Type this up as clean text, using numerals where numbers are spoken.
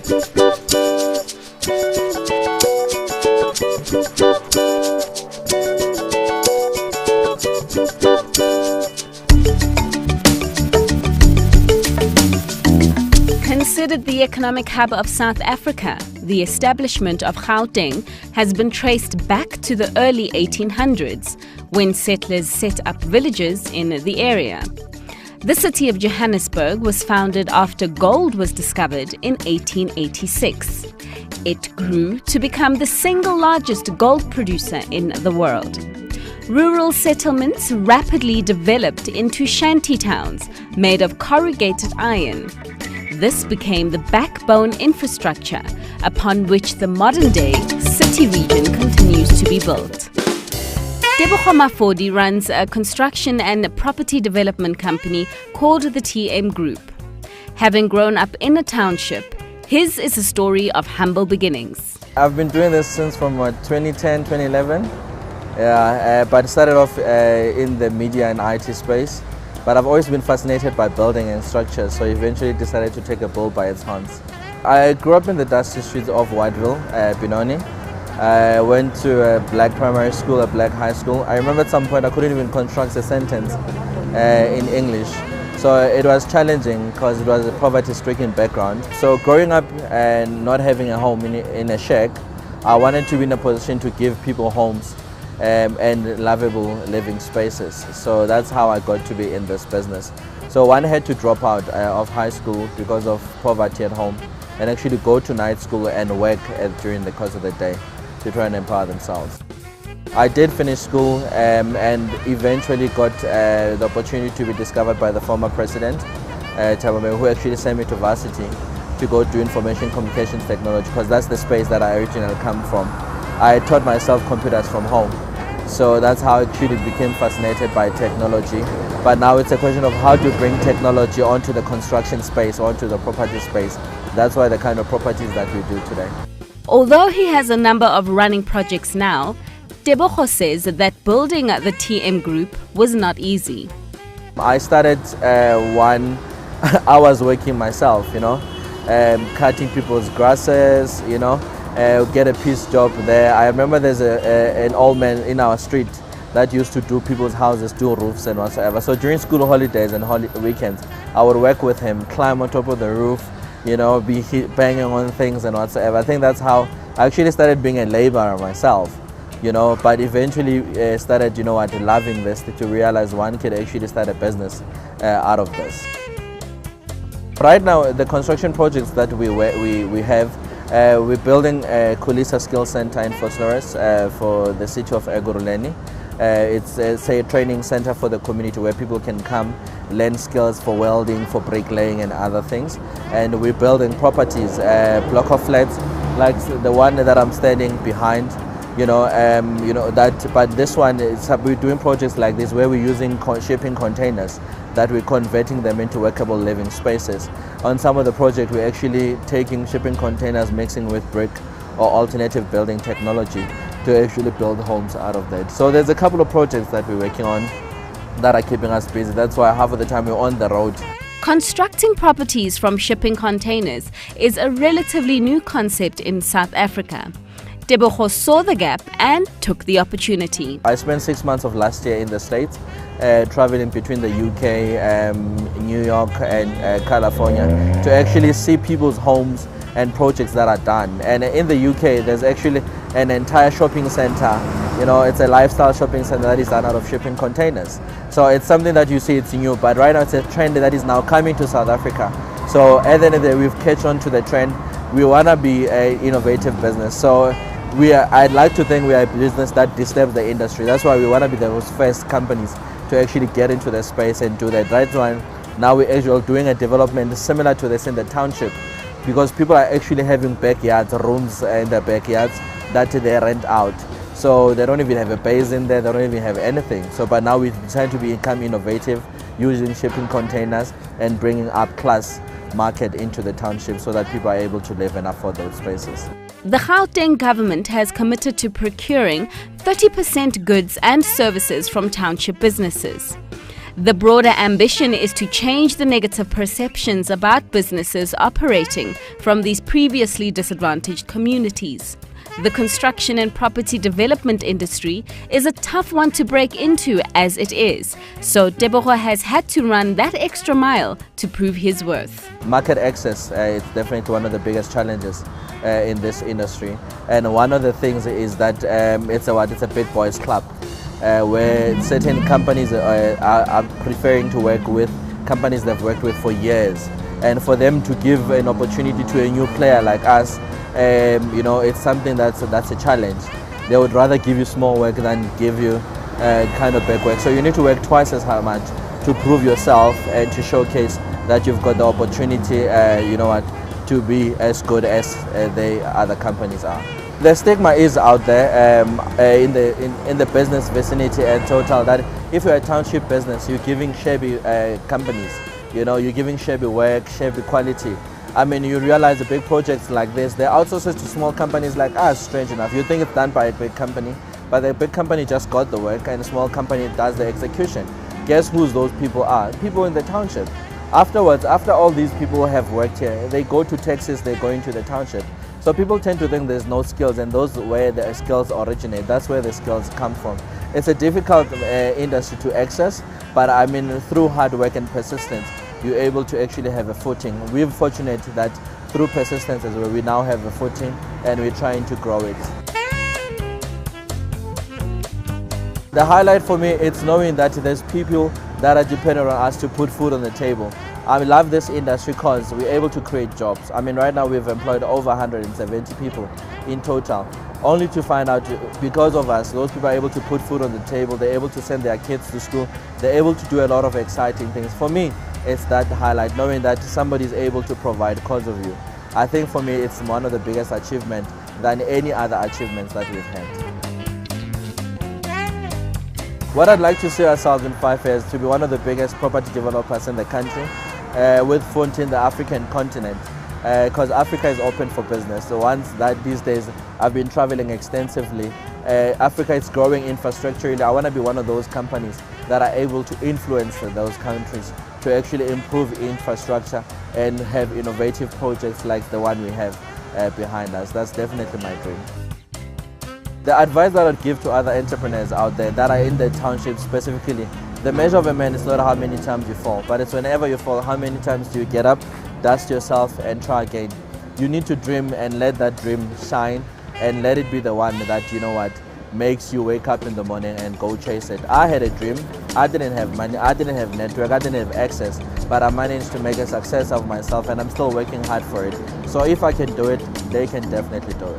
Considered the economic hub of South Africa, the establishment of Gauteng has been traced back to the early 1800s, when settlers set up villages in the area. The city of Johannesburg was founded after gold was discovered in 1886. It grew to become the single largest gold producer in the world. Rural settlements rapidly developed into shanty towns made of corrugated iron. This became the backbone infrastructure upon which the modern-day city region continues to be built. Teboho Mafodi runs a construction and property development company called the TM Group. Having grown up in a township, his is a story of humble beginnings. I've been doing this since from 2010, 2011. But it started off in the media and IT space. But I've always been fascinated by building and structure, so eventually decided to take a bull by its horns. I grew up in the dusty streets of Whiteville, Benoni. I went to a black primary school, a black high school. I remember at some point I couldn't even construct a sentence in English. So it was challenging because it was a poverty-stricken background. So growing up and not having a home in a shack, I wanted to be in a position to give people homes and lovable living spaces. So that's how I got to be in this business. So one had to drop out of high school because of poverty at home and actually go to night school and work during the course of the day to try and empower themselves. I did finish school and eventually got the opportunity to be discovered by the former president, Teboho, who actually sent me to varsity to go do information communications technology, because that's the space that I originally come from. I taught myself computers from home. So that's how I actually became fascinated by technology. But now it's a question of how to bring technology onto the construction space, onto the property space. That's why the kind of properties that we do today. Although he has a number of running projects now, Teboho says that building the TM Group was not easy. I started I was working myself, cutting people's grasses, get a piece job there. I remember there's an old man in our street that used to do people's houses, do roofs and whatsoever. So during school holidays and weekends, I would work with him, climb on top of the roof, be banging on things and whatsoever. I think that's how I actually started being a laborer myself, but eventually started, loving this, to realize one could actually start a business out of this. Right now, the construction projects that we have, we're building a Kulisa Skills Center in Vosloorus for the city of Ekurhuleni. It's a training center for the community where people can come, learn skills for welding, for bricklaying and other things. And we're building properties, block of flats like the one that I'm standing behind. But this one, we're doing projects like this where we're using shipping containers that we're converting them into workable living spaces. On some of the projects, we're actually taking shipping containers, mixing with brick or alternative building technology to actually build homes out of that. So there's a couple of projects that we're working on that are keeping us busy. That's why half of the time we're on the road. Constructing properties from shipping containers is a relatively new concept in South Africa. Teboho saw the gap and took the opportunity. I spent 6 months of last year in the States, traveling between the UK, New York and California to actually see people's homes and projects that are done. And in the UK, there's actually an entire shopping center. It's a lifestyle shopping center that is done out of shipping containers. So it's something that you see, it's new, but right now it's a trend that is now coming to South Africa. So at the end of the day, we've catch on to the trend. We want to be an innovative business. So I'd like to think we are a business that disturbs the industry. That's why we want to be those first companies to actually get into the space and do that. Right now we're actually doing a development similar to this in the township, because people are actually having backyards, rooms in their backyards that they rent out. So they don't even have a base in there, they don't even have anything. So but now we're trying to become innovative, using shipping containers and bringing up class market into the township so that people are able to live and afford those spaces. The Gauteng government has committed to procuring 30% goods and services from township businesses. The broader ambition is to change the negative perceptions about businesses operating from these previously disadvantaged communities. The construction and property development industry is a tough one to break into as it is, so Teboho has had to run that extra mile to prove his worth. Market access is definitely one of the biggest challenges in this industry, and one of the things is that it's a big boys club. Where certain companies are preferring to work with companies they've worked with for years, and for them to give an opportunity to a new player like us, it's something that's a challenge. They would rather give you small work than give you kind of big work. So you need to work twice as much to prove yourself and to showcase that you've got the opportunity, to be as good as the other companies are. The stigma is out there in the business vicinity and total that if you're a township business, you're giving shabby companies, you're giving shabby work, shabby quality. I mean, you realize the big projects like this, they're outsourced to small companies like us, strange enough. You think it's done by a big company, but the big company just got the work and the small company does the execution. Guess who those people are? People in the township. Afterwards, after all these people have worked here, they go to Texas, they go into the township. So people tend to think there's no skills, and those where the skills originate, that's where the skills come from. It's a difficult industry to access, but I mean through hard work and persistence, you're able to actually have a footing. We're fortunate that through persistence is where we now have a footing and we're trying to grow it. The highlight for me is knowing that there's people that are dependent on us to put food on the table. I love this industry because we're able to create jobs. I mean, right now we've employed over 170 people in total, only to find out because of us, those people are able to put food on the table, they're able to send their kids to school, they're able to do a lot of exciting things. For me, it's that highlight, knowing that somebody is able to provide because of you. I think for me, it's one of the biggest achievements than any other achievements that we've had. What I'd like to see ourselves in 5 years to be one of the biggest property developers in the country, with fronting the African continent, because Africa is open for business. So once that these days I've been traveling extensively, Africa is growing infrastructurally. I want to be one of those companies that are able to influence those countries to actually improve infrastructure and have innovative projects like the one we have behind us. That's definitely my dream. The advice that I'd give to other entrepreneurs out there that are in the township specifically, the measure of a man is not how many times you fall, but it's whenever you fall, how many times do you get up, dust yourself and try again. You need to dream and let that dream shine and let it be the one that, makes you wake up in the morning and go chase it. I had a dream. I didn't have money, I didn't have network, I didn't have access, but I managed to make a success of myself and I'm still working hard for it. So if I can do it, they can definitely do it.